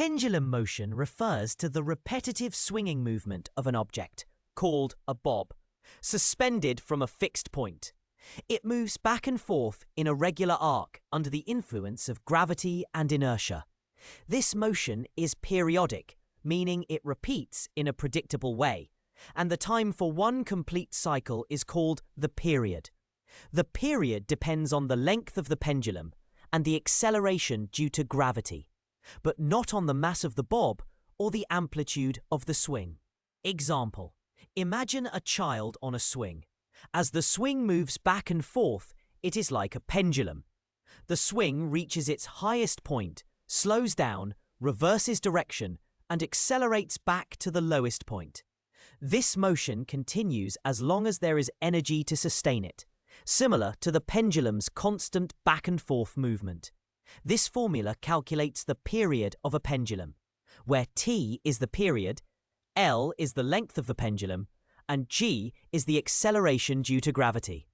Pendulum motion refers to the repetitive swinging movement of an object, called a bob, suspended from a fixed point. It moves back and forth in a regular arc under the influence of gravity and inertia. This motion is periodic, meaning it repeats in a predictable way, and the time for one complete cycle is called the period. The period depends on the length of the pendulum and the acceleration due to gravity, but not on the mass of the bob or the amplitude of the swing. Example: imagine a child on a swing. As the swing moves back and forth, it is like a pendulum. The swing reaches its highest point, slows down, reverses direction, and accelerates back to the lowest point. This motion continues as long as there is energy to sustain it, similar to the pendulum's constant back and forth movement. This formula calculates the period of a pendulum, where t is the period, L is the length of the pendulum, and g is the acceleration due to gravity.